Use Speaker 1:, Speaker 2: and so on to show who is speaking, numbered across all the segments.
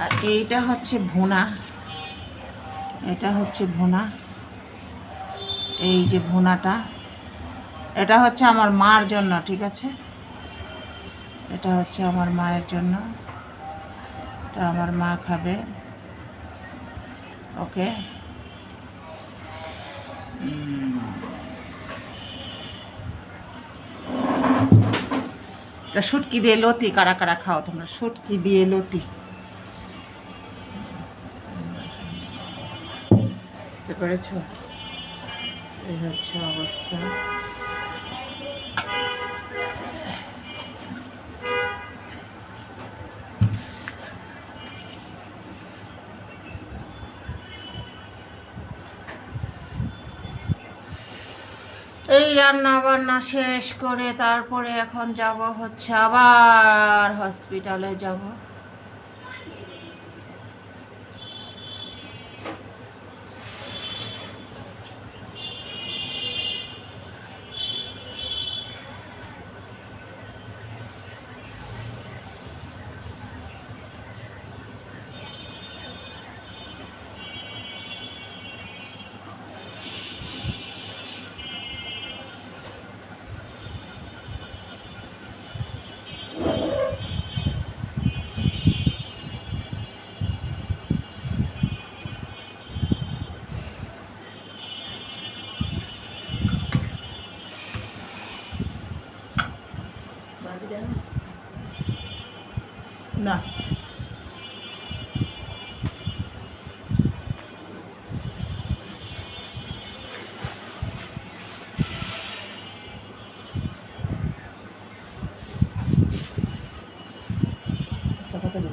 Speaker 1: আর এইটা হচ্ছে ভুনা, এটা হচ্ছে ভুনা। এই যে ভুনাটা, এটা হচ্ছে আমার মার জন্য, ঠিক আছে? এটা হচ্ছে আমার মায়ের জন্য, এটা আমার মা খাবে। ওকে, এটা শুটকি দিয়ে লতি। কারা কারা খাও তোমরা শুটকি দিয়ে লতি? বুঝতে পেরেছ? এই হচ্ছে অবস্থা। এই রান্না বান্না শেষ করে তারপরে এখন যাব হচ্ছে আবার হসপিটালে যাব। না,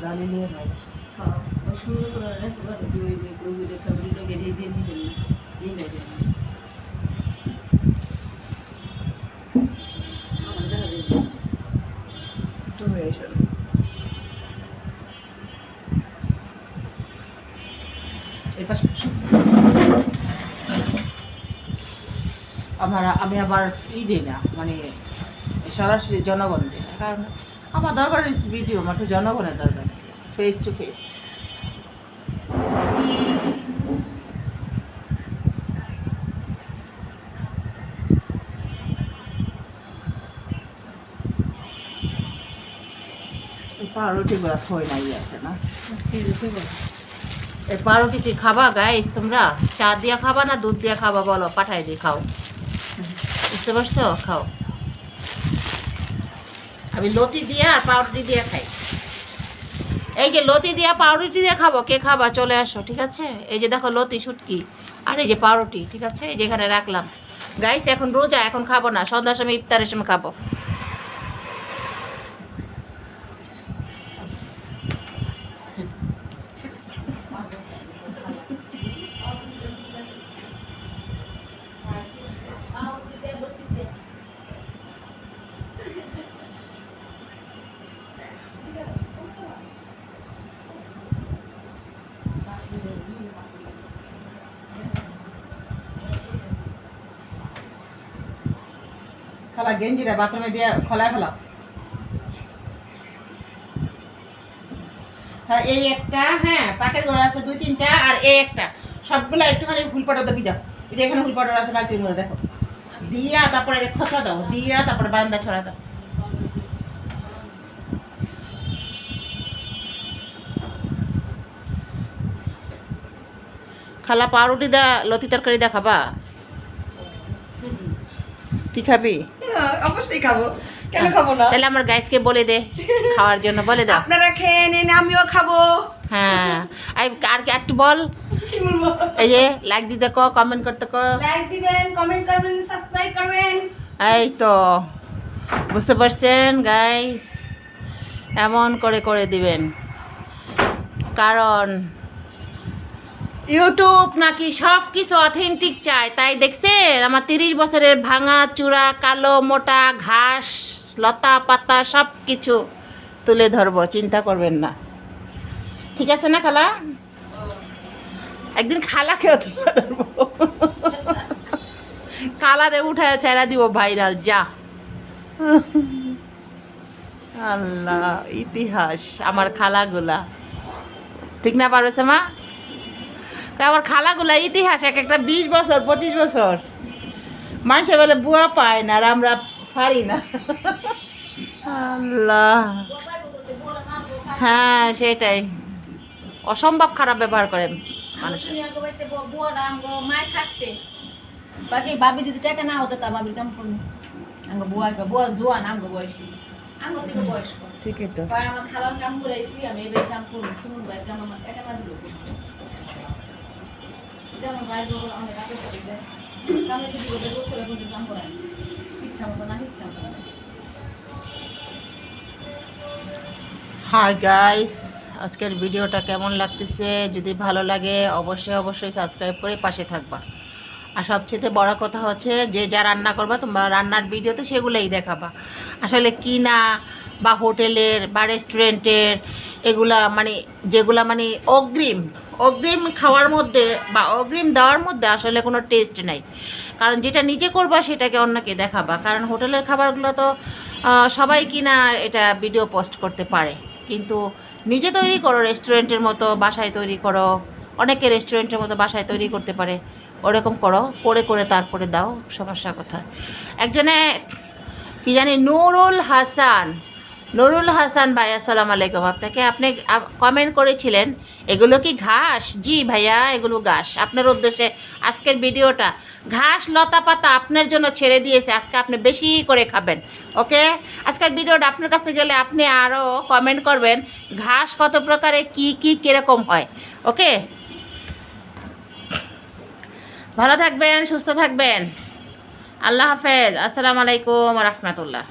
Speaker 1: জালি নিয়ে যাচ্ছি।
Speaker 2: সুন্দর করে একবার ওই ঠাকুরটা গেড়ে দিয়ে নিবেন না, এই লাগবে আমার দেখা দেবে
Speaker 1: তুমি এসো। এই পাশে আমি আবার দিই না, মানে সরাসরি জনগণ দিই না, কারণ আমার দরকার ভিডিও, আমার তো জনগণের দরকার, ফেস টু ফেস। পাউরুটিগুলো থই নাই আছে না? এই পাউরুটি কি খাবা গাইস তোমরা? চা দিয়া খাবা না দুধ দিয়া খাবা বলো, পাঠাই দিই, খাও। বুঝতে পারছো? খাও। আমি লতি দিয়া আর পাউরুটি দিয়া খাই। এই যে লতি দিয়া পাউরুটি দিয়ে খাবো, কে খাবা চলে আসো, ঠিক আছে? এই যে দেখো লতি শুটকি আর এই যে পাউরুটি, ঠিক আছে? এই যেখানে রাখলাম গাইস। এখন রোজা, এখন খাবো না, সন্ধ্যার সময় ইফতারের সময় খাবো। খালা গেঞ্জিটা বাথরুমে দিয়ে খোলা ফেলাও। হ্যাঁ এই একটা, হ্যাঁ পাশের ঘর আছে 2-3টা, আর এই একটা, সবগুলো একটুখানি ফুল পাউডার দিয়ে ভিজাও। এই যে এখানে ফুল পাউডার আছে বালতির মধ্যে, দেখো, দিয়া তারপরে এটা খোঁচা দাও, দিয়া তারপরে বারান্দা ছড়া দাও। খালা পাউরুটি দা লতি তরকারি দা খাবা? তুই খাবি?
Speaker 2: অবশ্যই খাবো, কেন খাবো না?
Speaker 1: তাহলে আমার গাইসকে বলে দে খাওয়ার জন্য, বলে দাও।
Speaker 2: আপনারা খেয়ে নেন, আমিও খাবো।
Speaker 1: হ্যাঁ, আর কি একটু বল।
Speaker 2: কি বলবো?
Speaker 1: এই যে লাইক দিতে কো, কমেন্ট করতে কো।
Speaker 2: লাইক দিবেন, কমেন্ট করবেন, সাবস্ক্রাইব করবেন।
Speaker 1: এই তো বুঝতে পারছেন গাইস, এমন করে করে দিবেন, কারণ ইউটিউব নাকি সব কিছু অথেন্টিক চায়। তাই দেখছেন আমার 30 বছরের ভাঙা চূড়া, কালো মোটা ঘাস লতা পাতা সব কিছু তুলে ধরবো, চিন্তা করবেন না, ঠিক আছে না খালা? একদিন খালাকেও তুলে ধরবো, কালারে উঠায় ছেড়া দিব ভাইরাল, যা। আল্লাহ, ইতিহাস আমার খালাগুলা, ঠিক না পারবে মা? তা আমার খালাগুলা ইতিহাস, এক একটা 20 বছর 25 বছর। মানুষে বলে বুয়া পায় না, আর আমরা পারি না। আল্লাহ, হ্যাঁ সেটাই, অসম্ভব খারাপ ব্যবহার করেন মানুষের।
Speaker 2: মায় থাকতে বাকি বাবি যদি টাকা না হতো তা বাবির কাম করবো। বুয়া জোয়ান আমগো বয়সী, আমগো থেকে বয়স্ক।
Speaker 1: ঠিকই তো।
Speaker 2: আমার খালার কাম করাইছি, আমি এবার কাম করবো। শুনুন ভাই কাম আমার টাকা না দিল আমার ভাইয়ের বউ আমাদের কাছে চলে যায়। কামে যদি ওদের রোজ করে কিন্তু কাম করায় ইচ্ছা মতো না, ইচ্ছা মতো না।
Speaker 1: হাই গাইস, আজকের ভিডিওটা কেমন লাগতেছে? যদি ভালো লাগে অবশ্যই সাবস্ক্রাইব করে পাশে থাকবা। আর সবচেয়ে বড় কথা হচ্ছে, যে যা রান্না করবা তোমরা রান্নার ভিডিওতে সেগুলোই দেখাবা। আসলে কিনা বা হোটেলের বা রেস্টুরেন্টের এগুলা মানে যেগুলা মানে অগ্রিম খাওয়ার মধ্যে বা অগ্রিম দেওয়ার মধ্যে আসলে কোনো টেস্ট নাই। কারণ যেটা নিজে করবা সেটাকে অন্যকে দেখাবা। কারণ হোটেলের খাবারগুলো তো সবাই কিনা এটা ভিডিও পোস্ট করতে পারে, কিন্তু নিজে তৈরি করো রেস্টুরেন্টের মতো, বাসায় তৈরি করো। অনেকে রেস্টুরেন্টের মতো বাসায় তৈরি করতে পারে, ওরকম করো, করে তারপরে দাও, সমস্যা কোথায়? একজনে কি জানি নুরুল হাসান ভাই, আসসালামু আলাইকুম। আপনি কমেন্ট করেছিলেন এগুলো কি ঘাস? জি ভাইয়া, এগুলো ঘাস। আপনার উদ্দেশ্যে আজকের ভিডিওটা ঘাস লতা পাতা আপনার জন্য ছেড়ে দিয়েছে, আজকে আপনি বেশি করে খাবেন। ওকে, আজকের ভিডিওটা আপনার কাছে গেলে আপনি আরও কমেন্ট করবেন ঘাস কত প্রকারে, কি কীরকম হয়। ওকে, ভালো থাকবেন, সুস্থ থাকবেন। আল্লাহ হাফেজ, আসসালামু আলাইকুম রহমতুল্লাহ।